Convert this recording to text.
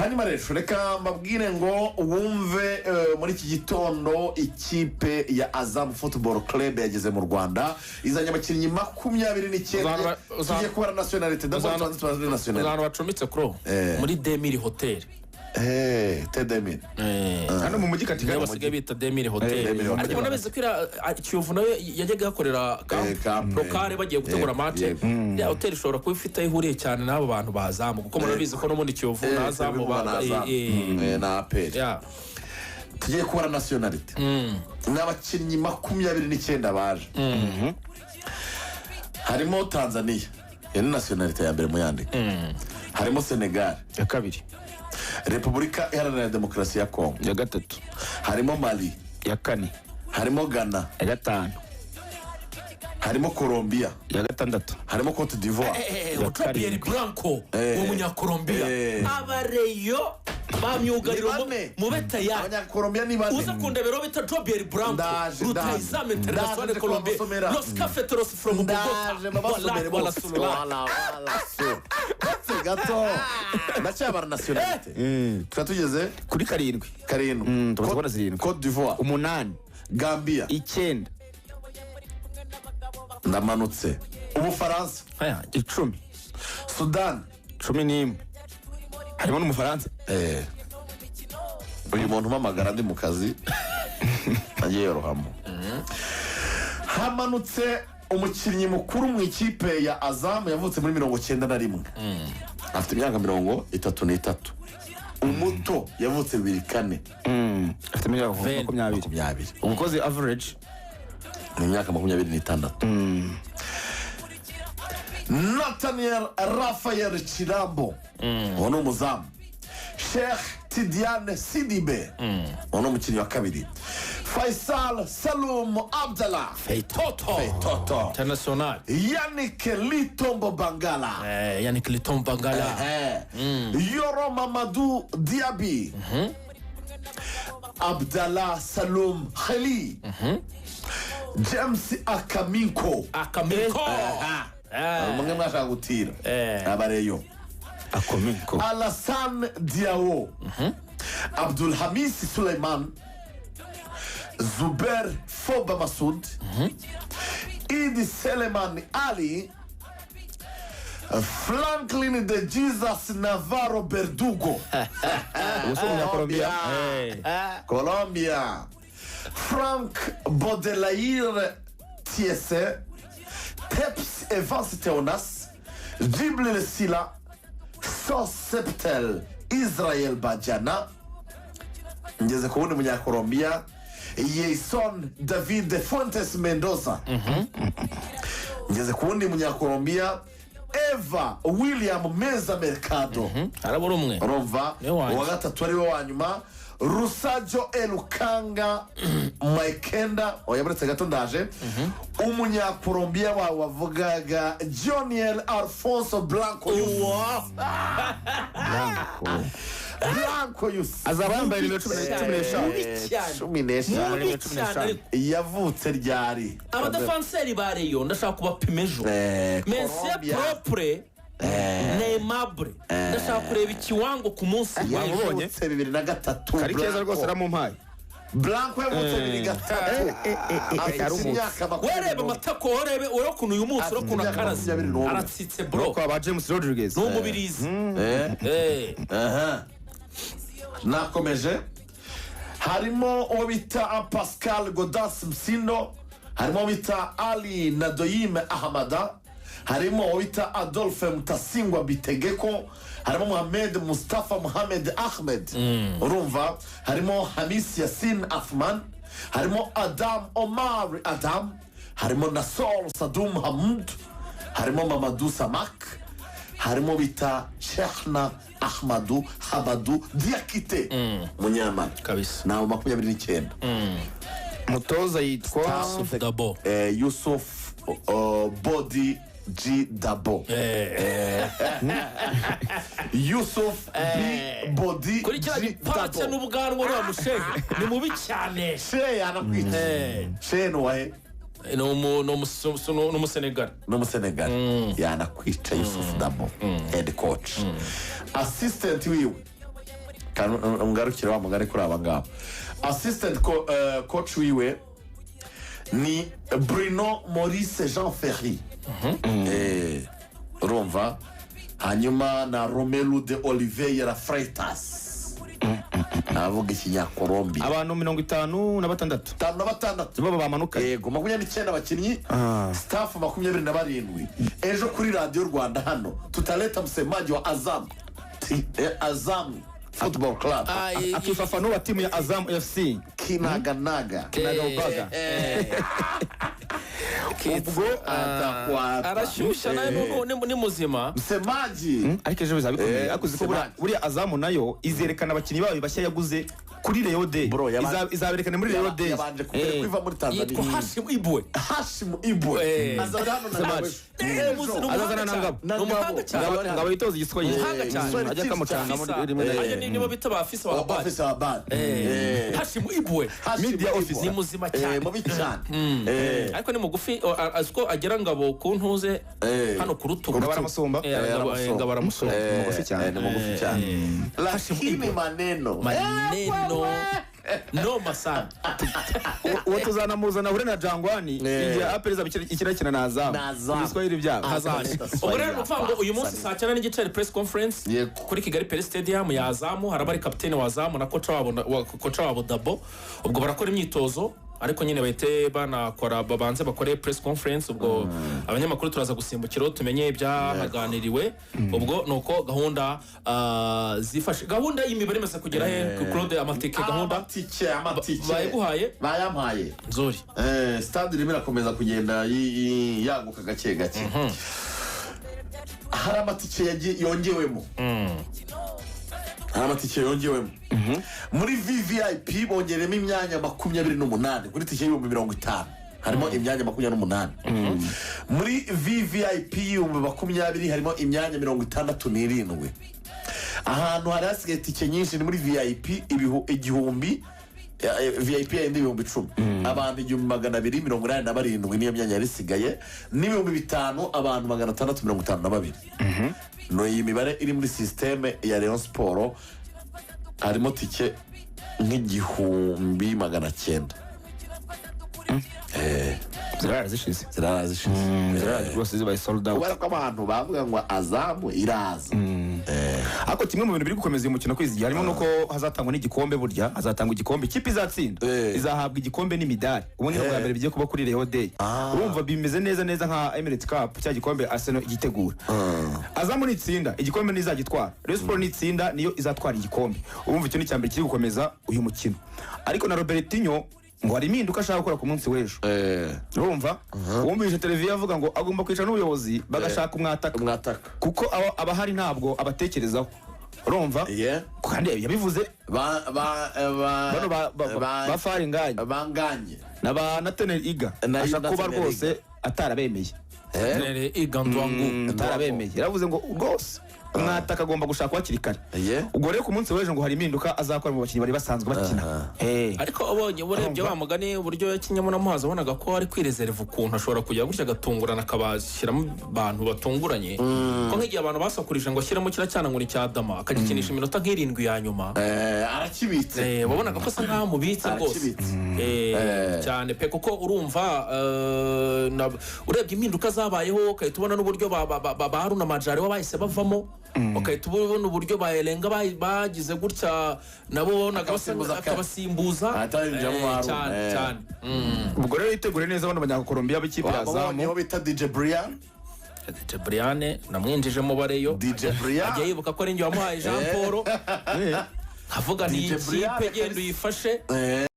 hanyuma rero reka mbabwire ngo wumve muri iki gitondo ikipe ya Azam Football Club yageze mu Rwanda izanye abakinnyi 29 tugiye kubara nationality d'abord tubaze nationality abantu bacumbitse kuro muri Demiri Hotel T2000 hano mu mujyi katika basigaye bita Demiri Hotel ariko nabize kwira Kiyovu nawe yajyaga akorera locale bagiye gutegura match ya hotel ishobora kuba ifite ihuriye cyane n'abo bantu bazamu kuko murabizi ko no muri Kiyovu nazamu na APR tugiye kubara nationality n'abakinnyi 29 baje harimo Tanzania ya nationality ya mbere mu yandi harimo Senegal ya kabiri Repubulika Iharanira Demokarasi ya Kongo ya gatatu harimo Mali ya kane harimo Ghana ya gatanu harimo Colombia ya gatandatu harimo Cote d'Ivoire Pierre Blanco w'umunyakolombia abareyo bamyugariro mu betaya abanyakolombia ni bane uza kundebero bita Pierre Blanco rutayizame international Colombia los cafeteros from Bogotá wala gato ndacyabara nationality twatugeze kuri karindwi tubona zirindwi Cote d'Ivoire 8 Gambia 9 ndamanutse Ubufaransa 10 Sudan 11 harimo n'umufaransa uyu muntu mpamagara ndi mu kazi agiye yorohamo hamanutse umukinnyi mukuru mu ikipe ya Azam yavutse muri 91 afite imyaka 33 umuto yavutse 24 afite imyaka 20 umukozi average mu myaka 26 Nathaniel Raphael Chirambo ono umuzamu Sheikh Tidiane Sidibe ono umukinnyi wa kabiri Faisal Salum Abdallah Feitoto international Yannick Litombo Bangala Yannick Litombo Bangala Yoro Mamadou Diaby Abdallah Salum Khali James Akaminko mwe mwashaka gutira abareyo Akaminko Alassane Diao Abdul Hamis Suleiman Zuber Foba Masoud Idi Seleman Ali Franklin de Jesus Navarro Berdugo Colombia Frank Baudelaire Thiesse Peps Evans Theonas Djibril Sila Soseptel Israel Bajana ngeze ku wundi munyakolombia Jason David Fuentes Mendoza ngeze ku wundi munyakolombia Eva William Meza Mercado arabura umwe urumva uwa gatatu ari we wa nyuma Rusajo Elukanga Maikenda oyaburetse gato ndaje umunyakolombia wavugaga Joniel Alfonso Blanco Blanco azaba yambaye 15 yavutse ryari abadefanseri bareyo ndashaka kubapima ejo Mense propre Neymar ndashaka kureba ikiwango ku munsi wabonye 2003 kari keza rwose aramumpaye Blanco yavutse 2003 wereba amatako werebe ukuntu uyu munsi ukuntu akarazi aratsitse bro kwa James Rodriguez n'umubirizi nakomeje harimo uwo bita Pascal Godas Msindo harimo uwo bita Ali Nadoyim Ahmada harimo uwo bita Adolphe Mutasingwa Bitegeko harimo Mohamed Mustafa Mohamed Ahmed urumva harimo Hamis Yasin Afman harimo Adam Omar Adam harimo Nasor Sadum Hamd harimo Mamadou Samak harimo bita Cheikhna Ahmadou Habadou Diakite munyama kabisa nawo 29 mutoza yitwa Yusuf Bodi G Dabo Yusuf B Bodi kuri cya gipatse n'ubwanwa wa mushehe ni mubi cyane she anakwita she noye no Senegal yanakwica Yusuf Dabo head coach assistant wiwe ngarukire wa mugari kuri aba ngaba. Assistant coach wiwe ni Bruno Maurice Jean Ferry. Urumva hanyuma na Romelu de Oliveira Freitas avuga ikinyakolombiya. Abantu 56 baba bamanuka. Yego 29 abakinnyi, staff 27. Ejo kuri Radio Rwanda hano tutaleta msemaji wa Azam Football Club akifafanua timu ya Azam FC kinaganaga ubaga. ubwo arashusha nayo ni muzima msemaji. Ariko ejo bizabikomeye akuzi ko buriya Azamu nayo izerekana abakinnyi bayo bashya yaguze kuri Rio Day. Izaberekana muri Rio Day. Yabanje kuva muri Tanzania. Yitwa Hashim Ibwe azana azana nangabo ngabo yitoza igiswahili ajya kamucanga muri rimwe nibo bita ba afisa wa bad. Hashim Ibwe media office ni muzima cyane mu bicane. Ariko ni mugufi aziko agera ngabo ku ntuze hano ku rutugu baramusumba ngabaramusumba mugufi cyane mugufi cyane. Lakini maneno no masana uwo tuzanamuzana hure na Jangwani igihe apereza ikirakina na Azamu igiswahili byabo ubu rero nuvango uyu munsi saa 9 n'igice press conference kuri Kigali Pele Stadium ya Azamu harabari kapiteni wa Azamu na kocha wabo Dabo. Ubwo barakora imyitozo ariko nyine bahite banakora babanze bakore press conference. Ubwo abanyamakuru turaza gusimbukira tumenye ibyahaganiriwe. Ubwo nuko gahunda zifashe gahunda y'imibare maze kugera he Claude amatike gahunda bayiguhaye bayampaye nzuri. Stade rimwe rakomeza kugenda yaguka gake gake. Hari amatike yongewemo muri VVIP bongeremo imyanya 28 kuri tike y'ibihumbi 50 harimo imyanya 28. Muri VVIP y'ibihumbi 20 harimo imyanya 67. Ahantu hari hasigaye tike nyinshi ni muri VIP igihumbi VIP yindi ibihumbi 10 abantu 287 niyo myanya yarisigaye n'ibihumbi 5 abantu 652. No yimibare iri muri systeme ya Rayon Sport harimo tike nk'igihumbi 900. Zirarazishize rwose zibaye sold out. Ubara ko abantu bavuga ngo Azamu iraza. Ako kimwe mu bintu biri gukomeza uyu mukino kwizigira harimo nuko hazatangwa n'igikombe. Burya hazatangwa igikombe ikipe izatsinda izahabwa igikombe n'imidari. Ubundi no bwa bigiye kuba kuri Rio Day. Urumva bimeze neza nka Emirates Cup cya gikombe Arsenal igitegura. Azamu nitsinda igikombe nizagitwara. Rayon Sport nitsinda niyo izatwara igikombe. Urumva icyo ni cyambere kiri gukomeza uyu mukino. Ariko na Robertinho ngo hari impinduka ashaka gukora ku munsi w'ejo. Urumva wumvise televiziyo avuga ngo agomba kwicara n'ubuyobozi bagashaka umwataka kuko abahari ntabwo abatekerezaho. Urumva kandi yabivuze ba Faringanye banganye na ba Nathaniel Iga ashaka kuba rwose atarabemeye. Iga ndwangu atarabemeye yaravuze ngo rwose umwataka agomba gushaka hakiri kare. Ubwo rero ku munsi w'ejo ngo hari impinduka azakora mu bakinnyi bari basanzwe bakina. Ariko abonye urebye wa mugani uburyo yakinyemo na muhaza abonaga ko ari kwireserve ukuntu ashobora kujya gutya agatungurana akabashyiramo abantu batunguranye ko nk'igihe abantu basakurije ngo ashyiremo kiracyana ngo ni cya Adama akagikinisha iminota nk'irindwi ya nyuma arakibitse. wabonaga ko asa nkaho mubitse rwose cyane pe kuko urumva urebye impinduka zabayeho ukahita ubona n'uburyo ba Haruna Majari wabahise bavamo ukahita ubona uburyo bayerenga bagize gutya nabo akabasimbuza cyane. Ubwo rero yitegure neza abana abanyakolombiya b'ikipe ya Azamu niho bita DJ Brian namwinjijemo bareyo ajya yibuka ko ari njye wamuhaye Jean Paul avuga ni ikipe genda uyifashe